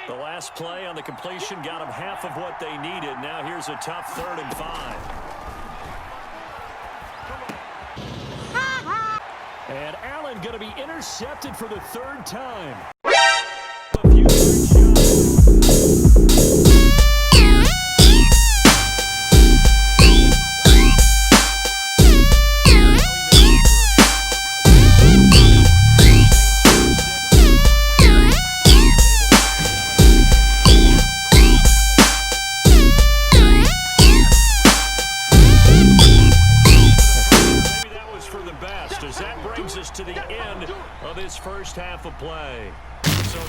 The last play on the completion got them half of what they needed. Now here's a tough 3rd and 5. And Allen going to be intercepted for the 3rd time. A few to the end of his first half of play. So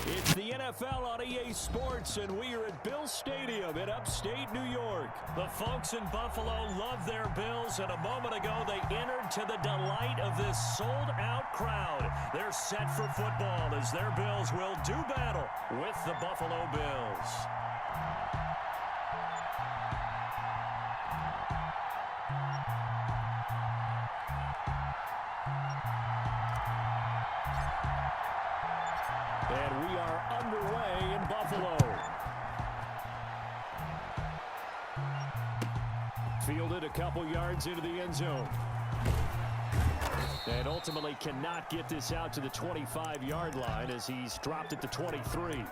it's the NFL on EA Sports, and we are at Bill Stadium in upstate New York. The folks in Buffalo love their Bills, and a moment ago they entered to the delight of this sold-out crowd. They're set for football as their Bills will do battle with the Buffalo Bills. And we are underway in Buffalo. Fielded a couple yards into the end zone. And ultimately cannot get this out to the 25-yard line as he's dropped at the 23.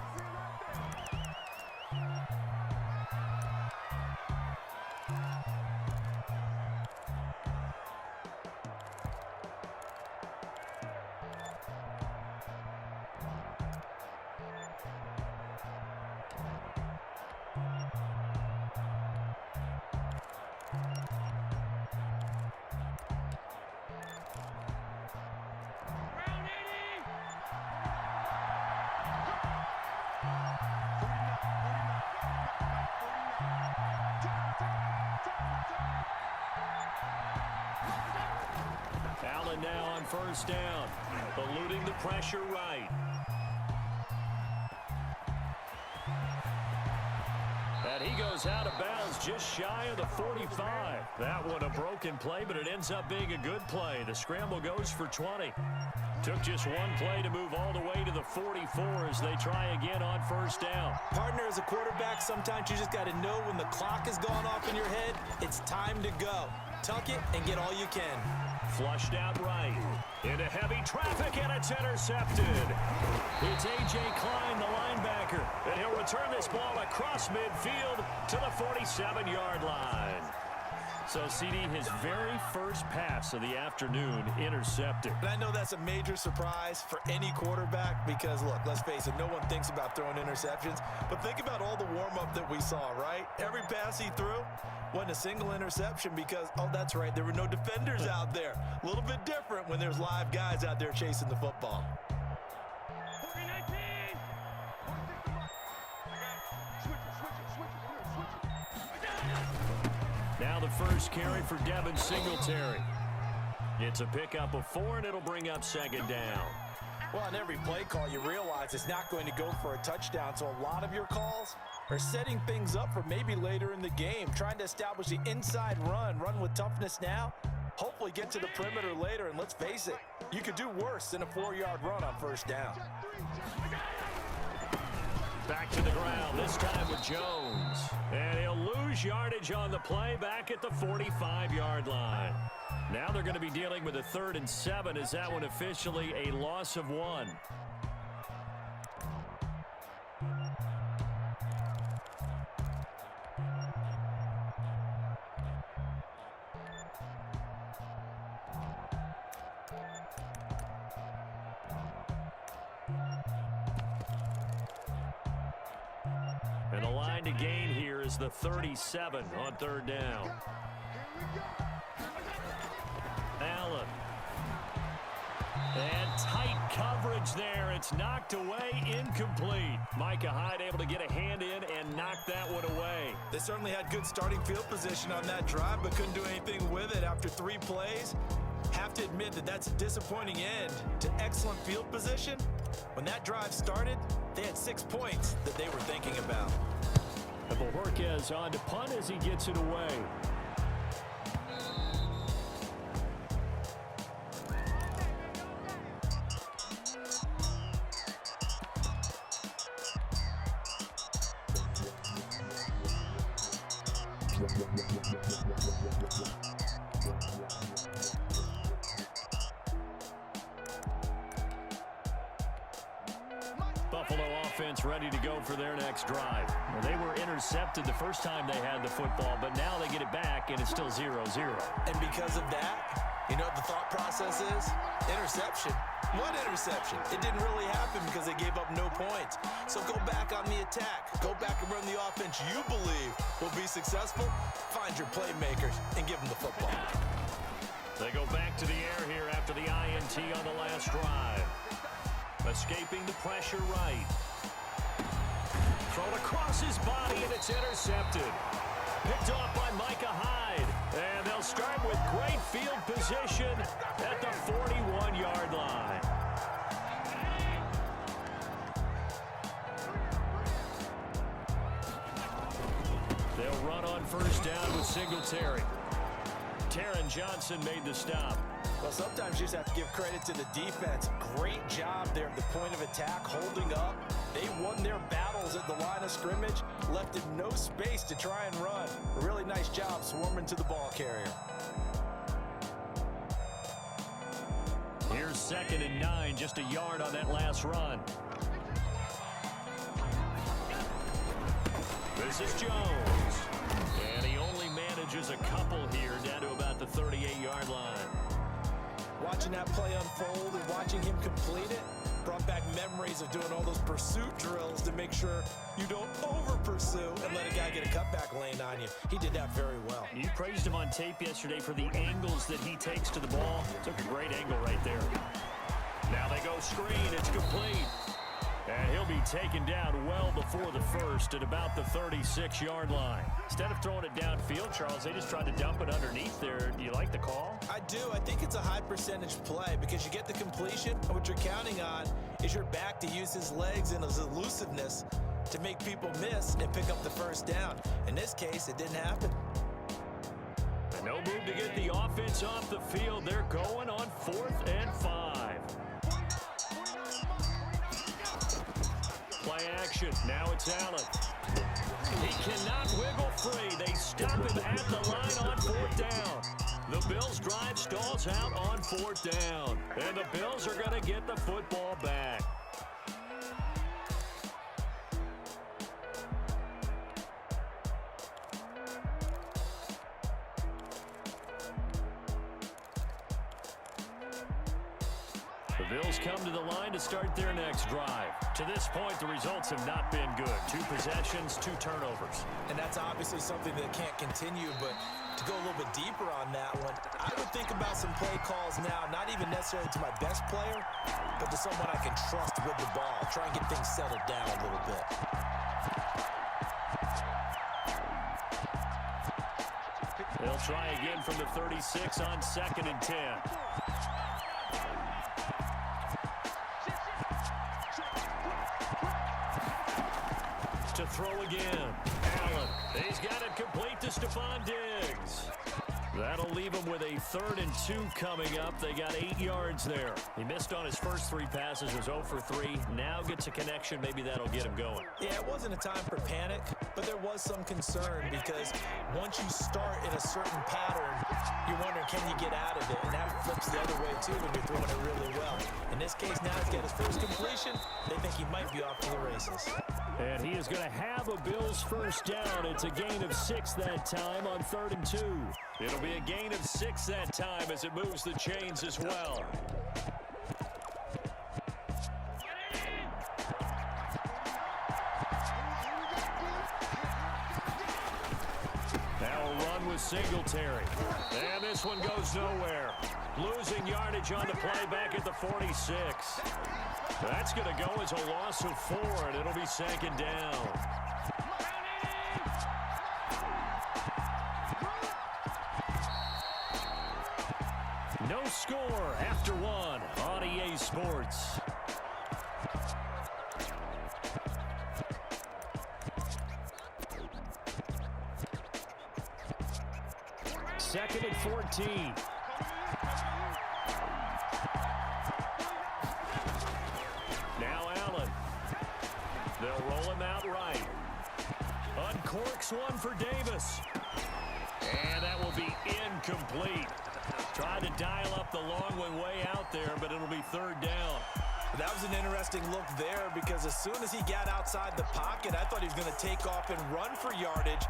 Allen now on 1st down, eluding the pressure right. And he goes out of bounds just shy of the 45. That one a broken play, but it ends up being a good play. The scramble goes for 20. Took just one play to move all the way to the 44 as they try again on 1st down. Partner, as a quarterback, sometimes you just got to know when the clock is going off in your head, it's time to go. Tuck it and get all you can. Flushed out right. Into heavy traffic, and it's intercepted. It's A.J. Klein, the linebacker, and he'll return this ball across midfield to the 47-yard line. So, CD, his very first pass of the afternoon intercepted. And I know that's a major surprise for any quarterback because, look, let's face it, no one thinks about throwing interceptions. But think about all the warm-up that we saw, right? Every pass he threw wasn't a single interception because, oh, that's right, there were no defenders out there. A little bit different when there's live guys out there chasing the football. Now the first carry for Devin Singletary. It's a pickup of 4, and it'll bring up 2nd down. Well, on every play call, you realize it's not going to go for a touchdown, so a lot of your calls are setting things up for maybe later in the game, trying to establish the inside run with toughness now, hopefully get to the perimeter later, and let's face it, you could do worse than a 4-yard run on 1st down. Back to the ground, this time with Jones. And he'll lose yardage on the play back at the 45-yard line. Now they're going to be dealing with a 3rd and 7 as that one officially a loss of 1. And the line to gain here is the 37 on 3rd down. Allen. And tight coverage there. It's knocked away, incomplete. Micah Hyde able to get a hand in and knock that one away. They certainly had good starting field position on that drive, but couldn't do anything with it after 3 plays. Have to admit that that's a disappointing end to excellent field position. When that drive started, they had 6 points that they were thinking about. Bohorquez on to punt as he gets it away. Buffalo offense ready to go for their next drive. Well, they were intercepted the first time they had the football, but now they get it back, and it's still 0-0. And because of that, you know what the thought process is? Interception. What interception? It didn't really happen because they gave up no points. So go back on the attack. Go back and run the offense you believe will be successful. Find your playmakers and give them the football. They go back to the air here after the INT on the last drive. Escaping the pressure right. Thrown across his body, and it's intercepted. Picked off by Micah Hyde. And they'll start with great field position at the 41-yard line. They'll run on first down with Singletary. Taron Johnson made the stop. Well, sometimes you just have to give credit to the defense. Great job there at the point of attack, holding up. They won their battles at the line of scrimmage, left him no space to try and run. A really nice job swarming to the ball carrier. Here's 2nd and 9, just a yard on that last run. This is Jones. And he only manages a couple here down to about the 38-yard line. Watching that play unfold and watching him complete it brought back memories of doing all those pursuit drills to make sure you don't over-pursue and let a guy get a cutback lane on you. He did that very well. You praised him on tape yesterday for the angles that he takes to the ball. Took a great angle right there. Now they go screen. It's complete. And he'll be taken down well before the first at about the 36-yard line. Instead of throwing it downfield, Charles, they just tried to dump it underneath there. Do you like the call? I do. I think it's a high percentage play because you get the completion, and what you're counting on is your back to use his legs and his elusiveness to make people miss and pick up the first down. In this case, it didn't happen. No move to get the offense off the field. They're going on 4th and 5. Play action. Now it's Allen. He cannot wiggle free. They stop him at the line on 4th down. The Bills' drive stalls out on 4th down. And the Bills are going to get the football back. The Bills come to the line to start their next drive. To this point, the results have not been good. 2 possessions, 2 turnovers. And that's obviously something that can't continue, but to go a little bit deeper on that one, I would think about some play calls now, not even necessarily to my best player, but to someone I can trust with the ball. Try and get things settled down a little bit. They'll try again from the 36 on 2nd and 10. To throw again. Allen. He's got it complete to Stephon Diggs. That'll leave him with a 3rd and 2 coming up. They got 8 yards there. He missed on his first 3 passes, was 0 for 3. Now gets a connection. Maybe that'll get him going. Yeah, it wasn't a time for panic, but there was some concern because once you start in a certain pattern, you're wondering, can you get out of it? And that flips the other way, too, when you're throwing it really well. In this case, now he's got his first completion. They think he might be off to the races. And he is going to have a Bills first down. It's a gain of 6 that time on 3rd and 2. It'll be a gain of 6 that time as it moves the chains as well. Now a run with Singletary. And this one goes nowhere. Losing yardage on the play back at the 46. That's going to go as a loss of 4, and it'll be 2nd down. No score after 1 on EA Sports. Second and 14. Now Allen. They'll roll him out right. Uncorks one for Davis. And that will be incomplete. Tried to dial up the long one way out there, but it'll be third down. That was an interesting look there because as soon as he got outside the pocket, I thought he was going to take off and run for yardage.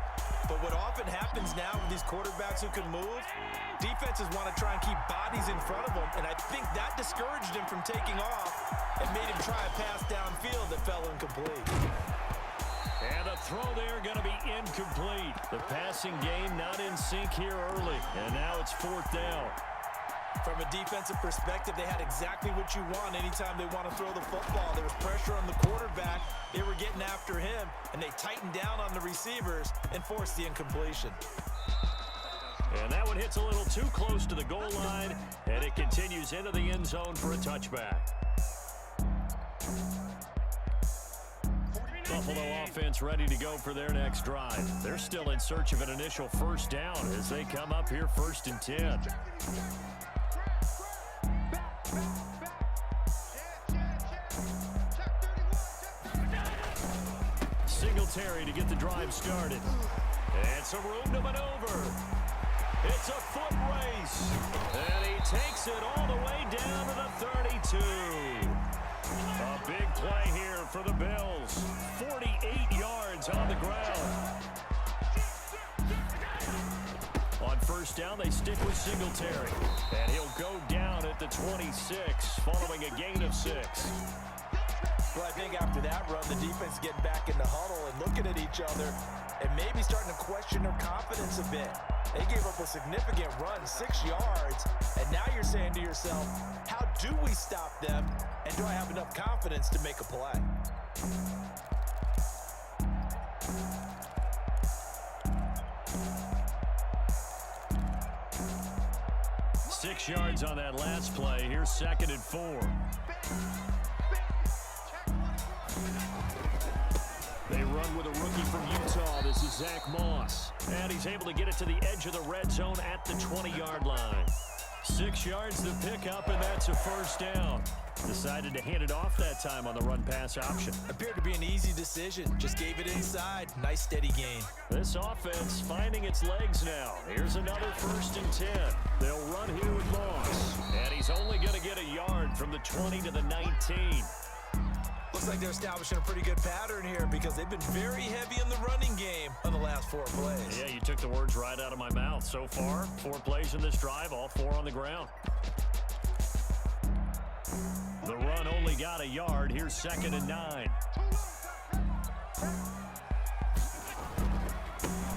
But what often happens now with these quarterbacks who can move, defenses want to try and keep bodies in front of them, and I think that discouraged him from taking off and made him try a pass downfield that fell incomplete. And the throw there going to be incomplete. The passing game not in sync here early, and now it's fourth down. From a defensive perspective, they had exactly what you want anytime they want to throw the football. There was pressure on the quarterback. They were getting after him, and they tightened down on the receivers and forced the incompletion. And that one hits a little too close to the goal line, and it continues into the end zone for a touchback. Buffalo offense ready to go for their next drive. They're still in search of an initial first down as they come up here 1st and 10. Singletary to get the drive started. And some room to maneuver. It's a foot race. And he takes it all the way down to the 32. A big play here for the Bills. 48 yards on the ground. On first down, they stick with Singletary. And he'll go down at the 26 following a gain of 6. Well, I think after that run, the defense getting back in the huddle and looking at each other and maybe starting to question their confidence a bit. They gave up a significant run, 6 yards, and now you're saying to yourself, how do we stop them, and do I have enough confidence to make a play? Six yards on that last play. Here's 2nd and 4. They run with a rookie from Utah. This is Zach Moss. And he's able to get it to the edge of the red zone at the 20-yard line. 6 yards to pick up, and that's a first down. Decided to hand it off that time on the run-pass option. Appeared to be an easy decision. Just gave it inside. Nice steady gain. This offense finding its legs now. Here's another 1st and 10. They'll run here with Moss. And he's only going to get a yard from the 20 to the 19. Looks like they're establishing a pretty good pattern here because they've been very heavy in the running game on the last 4 plays. Yeah, you took the words right out of my mouth. So far, 4 plays in this drive, all 4 on the ground. The run only got a yard. Here's 2nd and 9.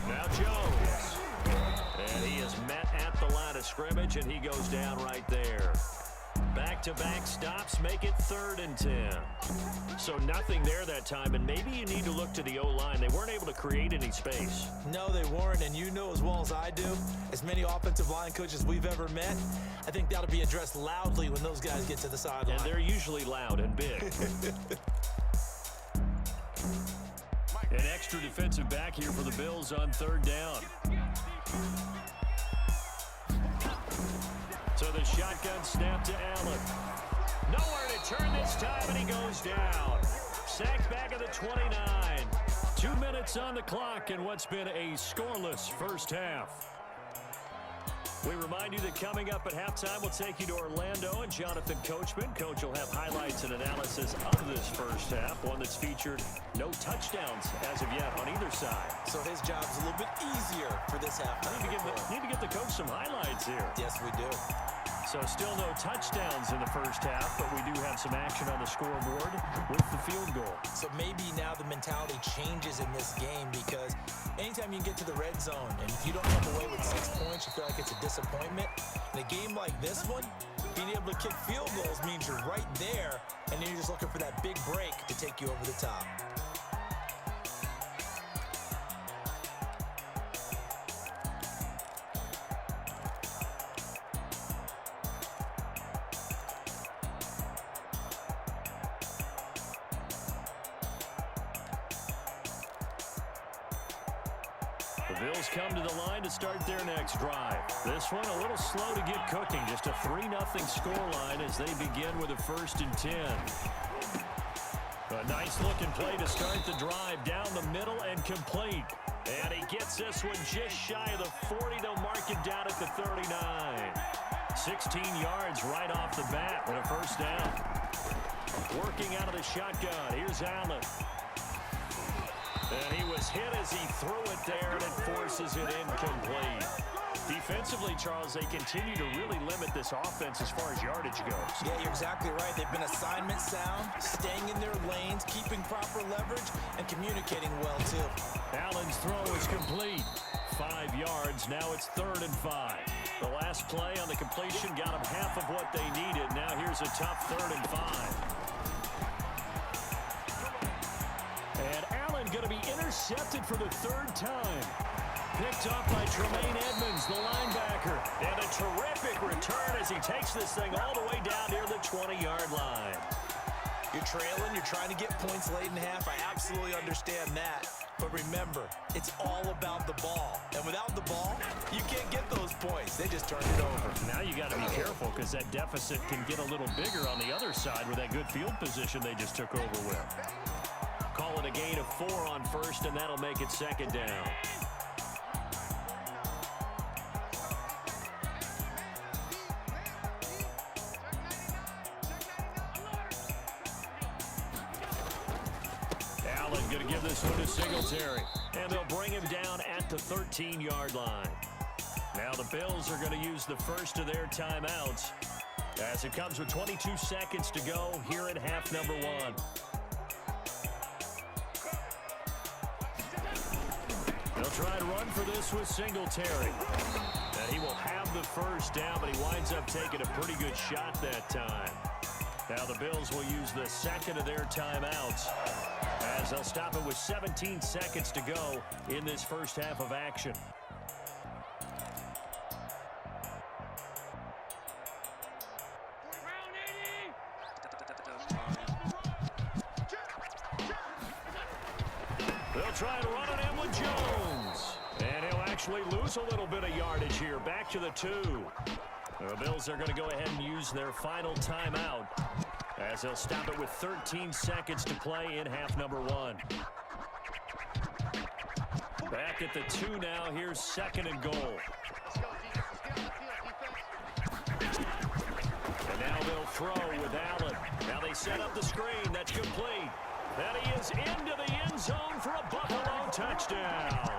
Now Jones. And he is met at the line of scrimmage, and he goes down right there. Back-to-back stops make it 3rd and 10. So nothing there that time, and maybe you need to look to the O-line. They weren't able to create any space. No, they weren't, and you know as well as I do, as many offensive line coaches we've ever met, I think that'll be addressed loudly when those guys get to the sideline. And they're usually loud and big. An extra defensive back here for the Bills on 3rd down. So the shotgun snap to Allen. Nowhere to turn this time, and he goes down. Sacked back at the 29. 2 minutes on the clock in what's been a scoreless first half. We remind you that coming up at halftime, we'll take you to Orlando and Jonathan Coachman. Coach will have highlights and analysis of this first half, one that's featured no touchdowns as of yet on either side. So his job's a little bit easier for this halftime. Need to get the coach some highlights here. Yes, we do. So still no touchdowns in the first half, but we do have some action on the scoreboard with the field goal. So maybe now the mentality changes in this game because anytime you get to the red zone and if you don't come away with 6 points, you feel like it's a disappointment. In a game like this one, being able to kick field goals means you're right there, and then you're just looking for that big break to take you over the top. The Bills come to the line to start their next drive. This one a little slow to get cooking. Just a 3-0 scoreline as they begin with a 1st and 10. A nice looking play to start the drive down the middle and complete. And he gets this one just shy of the 40. They'll mark him down at the 39. 16 yards right off the bat with a first down. Working out of the shotgun. Here's Allen. And he was hit as he threw it there, and it forces it incomplete. Defensively, Charles, they continue to really limit this offense as far as yardage goes. Yeah, you're exactly right. They've been assignment sound, staying in their lanes, keeping proper leverage, and communicating well, too. Allen's throw is complete. 5 yards. Now it's 3rd and 5. The last play on the completion got them half of what they needed. Now here's a tough 3rd and 5. And Allen going to be intercepted for the 3rd time. Picked up by Tremaine Edmonds, the linebacker. And a terrific return as he takes this thing all the way down near the 20-yard line. You're trailing, you're trying to get points late in half. I absolutely understand that. But remember, it's all about the ball. And without the ball, you can't get those points. They just turn it over. Now you got to be careful because that deficit can get a little bigger on the other side with that good field position they just took over with. Call it a gain of 4 on first, and that'll make it 2nd down. Allen going to give this one to Singletary. And they'll bring him down at the 13-yard line. Now the Bills are going to use the first of their timeouts as it comes with 22 seconds to go here in half number 1. They'll try to run for this with Singletary. And he will have the first down, but he winds up taking a pretty good shot that time. Now the Bills will use the second of their timeouts as they'll stop it with 17 seconds to go in this first half of action. They'll try to run it in with Jones. And he'll actually lose a little bit of yardage here. Back to the 2. The Bills are going to go ahead and use their final timeout as they'll stop it with 13 seconds to play in half number 1. Back at the 2 now. Here's 2nd and goal. And now they'll throw with Allen. Now they set up the screen. That's complete. And he is into the end zone for a Buffalo touchdown.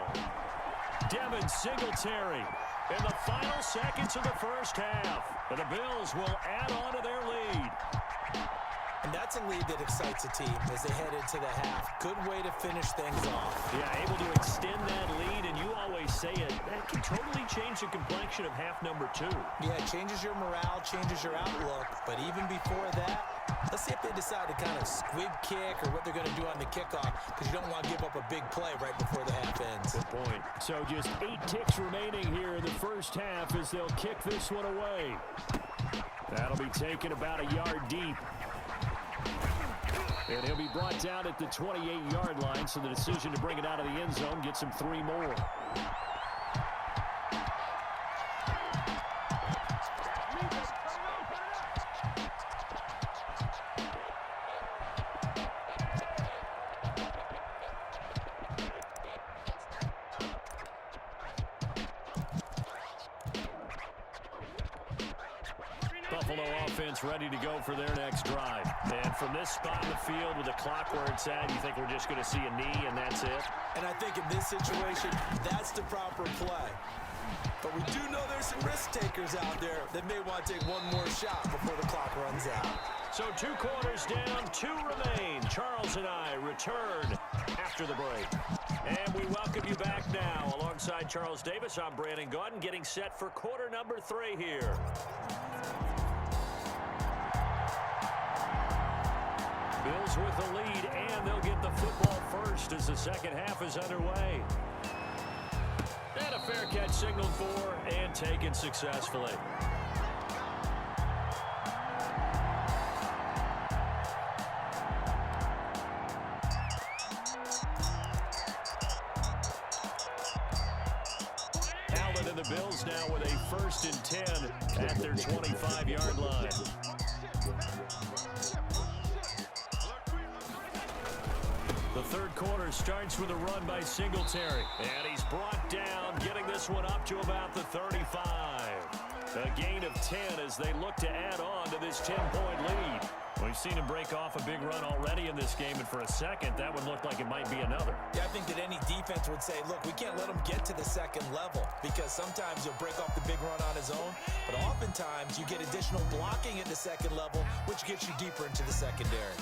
Devin Singletary in the final seconds of the first half. And the Bills will add on to their lead. And that's a lead that excites a team as they head into the half. Good way to finish things off. Yeah, able to extend that lead, and you always say it, that can totally change the complexion of half number 2. Yeah, it changes your morale, changes your outlook. But even before that, let's see if they decide to kind of squib kick or what they're going to do on the kickoff, because you don't want to give up a big play right before the half ends. Good point. So just 8 ticks remaining here in the first half as they'll kick this one away. That'll be taken about a yard deep. And he'll be brought down at the 28-yard line, so the decision to bring it out of the end zone gets him 3 more. Buffalo offense ready to go for their next drive. And from this spot in the field with the clock where it's at, you think we're just going to see a knee and that's it? And I think in this situation, that's the proper play. But we do know there's some risk takers out there that may want to take one more shot before the clock runs out. So 2 quarters down, 2 remain. Charles and I return after the break. And we welcome you back now. Alongside Charles Davis, I'm Brandon Gaudin, getting set for quarter number 3 here. Bills with the lead, and they'll get the football first as the second half is underway. And a fair catch signaled for and taken successfully. Allen and the Bills now with a 1st and 10 at their 25-yard line. The 3rd third quarter starts with a run by Singletary. And he's brought down, getting this one up to about the 35. A gain of 10 as they look to add on to this 10-point lead. We've seen him break off a big run already in this game, and for a second, that would look like it might be another. Yeah, I think that any defense would say, look, we can't let him get to the second level because sometimes he'll break off the big run on his own, but oftentimes you get additional blocking at the second level, which gets you deeper into the secondary.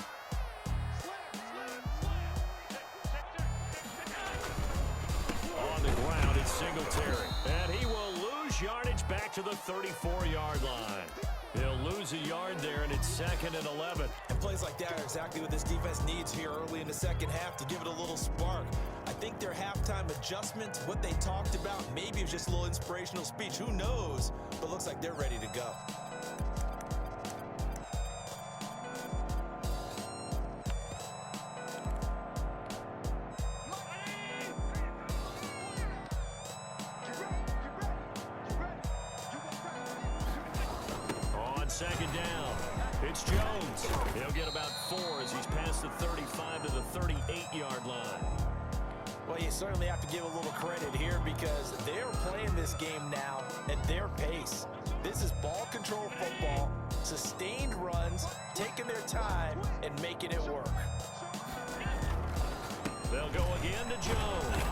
On the ground, it's Singletary, and he will lose yardage back to the 34-yard line. He'll lose a yard there, and it's 2nd and 11. And plays like that are exactly what this defense needs here early in the second half to give it a little spark. I think their halftime adjustment, what they talked about, maybe it was just a little inspirational speech. Who knows? But looks like they're ready to go. Second down. It's Jones. He'll get about 4 as he's past the 35 to the 38-yard line. Well, you certainly have to give a little credit here because they're playing this game now at their pace. This is ball control football, sustained runs, taking their time, and making it work. They'll go again to Jones.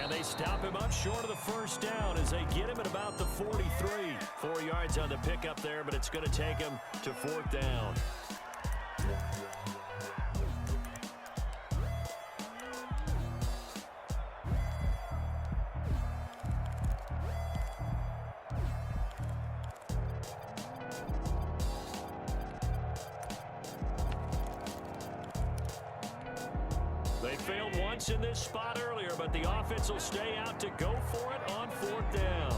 And they stop him up short of the first down as they get him at about the 43. 4 yards on the pickup there, but it's going to take him to 4th down. They failed once in this spot earlier, but the offense will stay out to go for it on 4th down.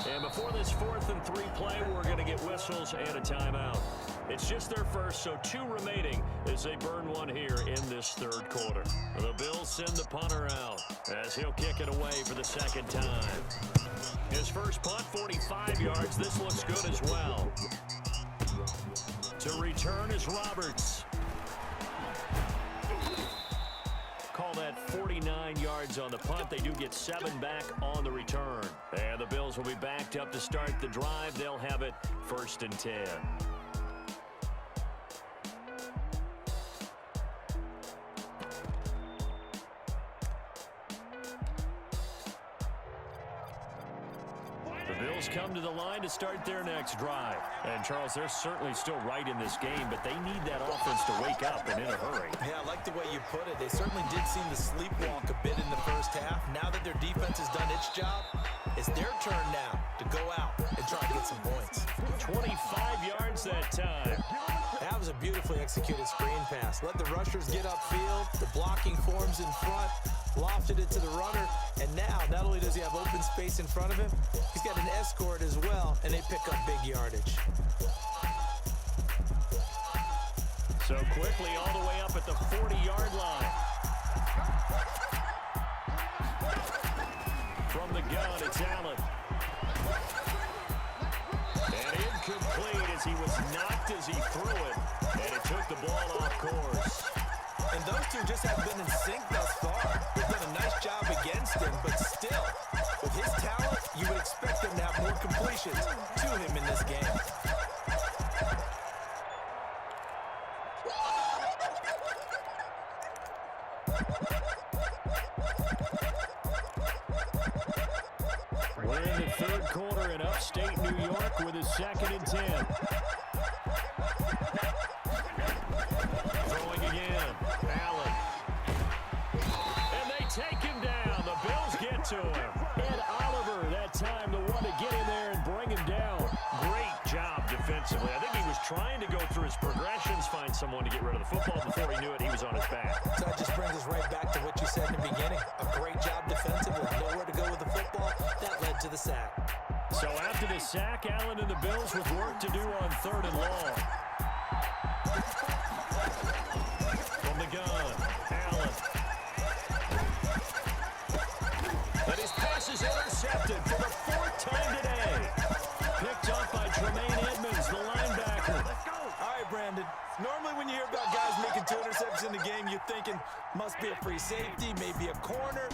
And before this 4th and 3 play, we're going to get whistles and a timeout. It's just their first, so 2 remaining as they burn one here in this 3rd quarter. The Bills send the punter out as he'll kick it away for the 2nd time. His first punt, 45 yards. This looks good as well. To return is Roberts. Call that 49 yards on the punt. They do get 7 back on the return. And the Bills will be backed up to start the drive. They'll have it 1st and 10. The Bills come to the line to start their next drive. And, Charles, they're certainly still right in this game, but they need that offense to wake up and in a hurry. Yeah, I like the way you put it. They certainly did seem to sleepwalk a bit in the first half. Now that their defense has done its job, it's their turn now to go out and try to get some points. 25 yards that time. That was a beautifully executed screen pass. Let the rushers get upfield. The blocking forms in front. Lofted it to the runner. And now, not only does he have open space in front of him, he's got an escort as well, and they pick up big yardage. So quickly all the way up at the 40-yard line. From the gun, it's Allen. And incomplete as he was knocked as he threw it. And it took the ball off course. And those two just have been in sync thus far. They've done a nice job against him, but still, with his talent, you would expect him to have more completions to him in this game. We're in the 3rd quarter in upstate New York with a 2nd and 10. Throwing again. Allen. And they take him down. The Bills get to him. And Oliver, that time, the one to get in there and bring him down. Great job defensively. I think he was trying to go through his progressions, find someone to get rid of the football. Before he knew it, he was on his back. So that just brings us right back to what you said in the beginning. A great job defensively. Nowhere to go with the football. That led to the sack. So after the sack, Allen and the Bills with work to do on 3rd and long. From the gun, Allen. And his pass is intercepted for the 4th time today. Picked up by Tremaine Edmonds, the linebacker. All right, Brandon. Normally when you hear about guys making 2 interceptions in the game, you're thinking, Must be a free safety, maybe a corner.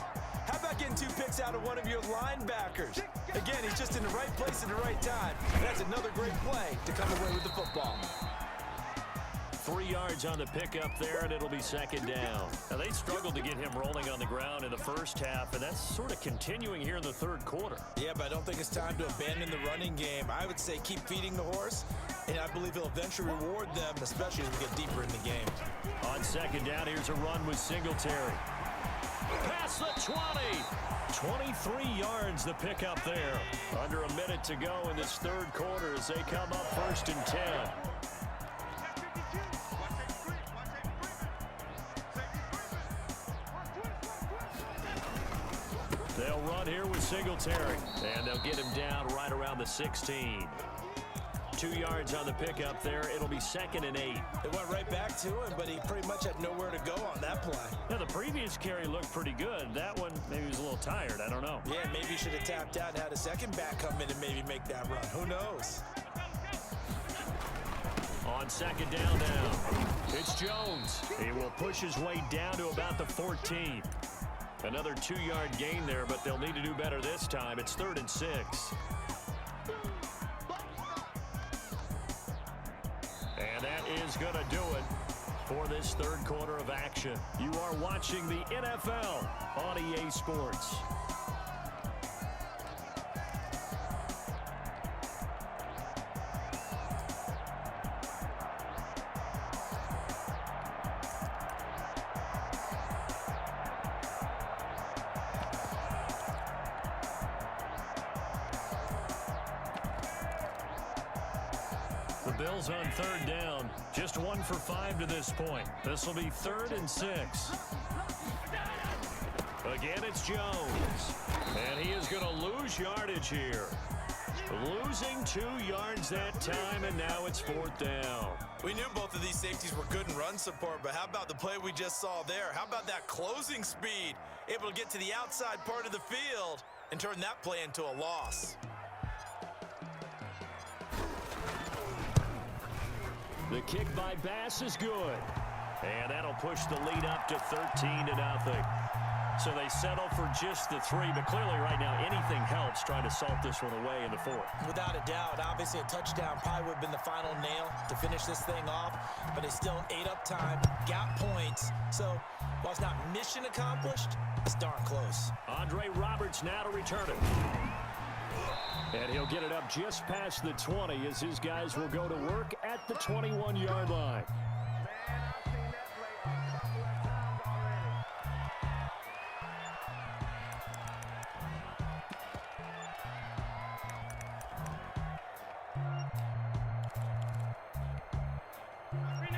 How about getting 2 picks out of one of your linebackers? Again, he's just in the right place at the right time. That's another great play to come away with the football. 3 yards on the pickup there, and it'll be second down. Now, they struggled to get him rolling on the ground in the first half, and that's sort of continuing here in the third quarter. Yeah, but I don't think it's time to abandon the running game. I would say keep feeding the horse, and I believe he'll eventually reward them, especially as we get deeper in the game. On second down, here's a run with Singletary. Past the 20. 23 yards the pickup there. Under a minute to go in this third quarter as they come up 1st and 10. They'll run here with Singletary, and they'll get him down right around the 16. 2 yards on the pickup there. It'll be 2nd and 8. It went right back to him, but he pretty much had nowhere to go on that play. Now, the previous carry looked pretty good. That one, maybe he was a little tired. I don't know. Yeah, maybe he should have tapped out and had a second back come in and maybe make that run. Who knows? On second down now, it's Jones. He will push his way down to about the 14. Another 2-yard gain there, but they'll need to do better this time. It's 3rd and 6. And that is going to do it for this third quarter of action. You are watching the NFL on EA Sports. Bills on 3rd down. Just 1 for 5 to this point. This will be 3rd and 6. Again, it's Jones. And he is going to lose yardage here. Losing 2 yards that time, and now it's 4th down. We knew both of these safeties were good in run support, but how about the play we just saw there? How about that closing speed? Able to get to the outside part of the field and turn that play into a loss. The kick by Bass is good. And that'll push the lead up to 13-0. So they settle for just the 3, but clearly right now anything helps trying to salt this one away in the 4th. Without a doubt, obviously a touchdown probably would have been the final nail to finish this thing off, but they still ate up time, got points. So while it's not mission accomplished, it's darn close. Andre Roberts now to return it. And he'll get it up just past the 20 as his guys will go to work at the 21-yard line.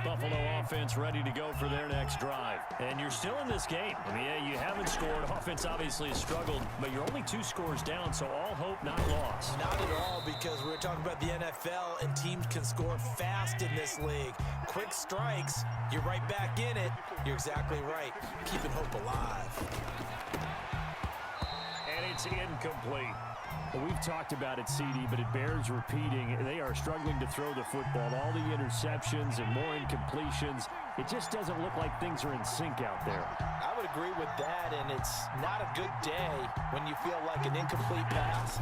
Buffalo offense ready to go for their next drive. And you're still in this game. I mean, yeah, you haven't scored. Offense obviously has struggled, but you're only 2 scores down, so all hope not lost. Not at all, because we're talking about the NFL, and teams can score fast in this league. Quick strikes, you're right back in it. You're exactly right. Keeping hope alive. And it's incomplete. Well, we've talked about it, CD, but it bears repeating. They are struggling to throw the football. All the interceptions and more incompletions. It just doesn't look like things are in sync out there. I would agree with that, and it's not a good day when you feel like an incomplete pass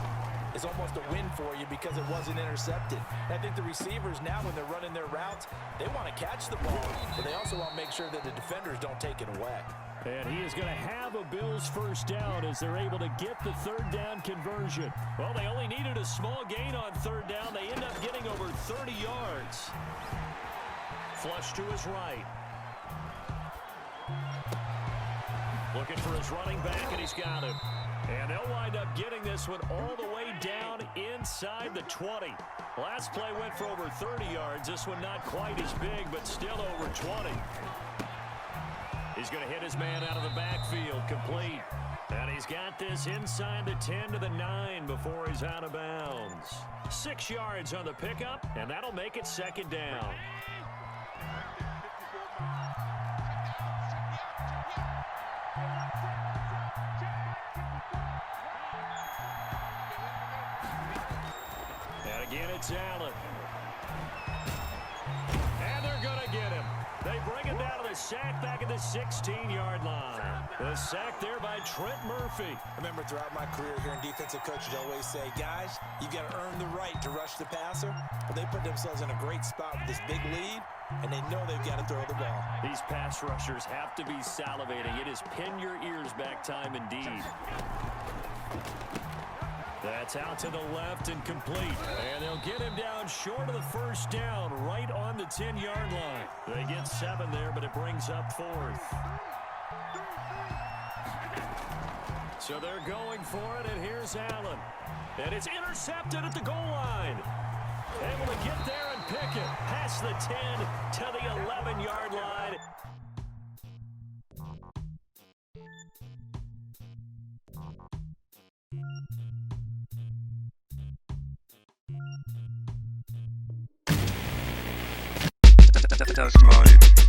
is almost a win for you because it wasn't intercepted. I think the receivers now, when they're running their routes, they want to catch the ball, but they also want to make sure that the defenders don't take it away. And he is going to have a Bills first down as they're able to get the 3rd down conversion. Well, they only needed a small gain on 3rd down. They end up getting over 30 yards. Flush to his right. Looking for his running back, and he's got him. And they'll wind up getting this one all the way down inside the 20. Last play went for over 30 yards. This one not quite as big, but still over 20. He's going to hit his man out of the backfield, complete. And he's got this inside the 10 to the 9 before he's out of bounds. 6 yards on the pickup, and that'll make it 2nd down. And again, it's Allen. And they're going to get him. They they bring him down to the sack back at the 16-yard line. The sack there by Trent Murphy. I remember throughout my career hearing defensive coaches always say, guys, you got to earn the right to rush the passer. But they put themselves in a great spot with this big lead, and they know they've got to throw the ball. These pass rushers have to be salivating. It is pin your ears back time indeed. That's out to the left and complete. And they'll get him down short of the first down, right on the 10-yard line. They get 7 there, but it brings up 4th. So they're going for it, and here's Allen. And it's intercepted at the goal line. Able to get there and pick it. Past the 10 to the 11-yard line. That's money.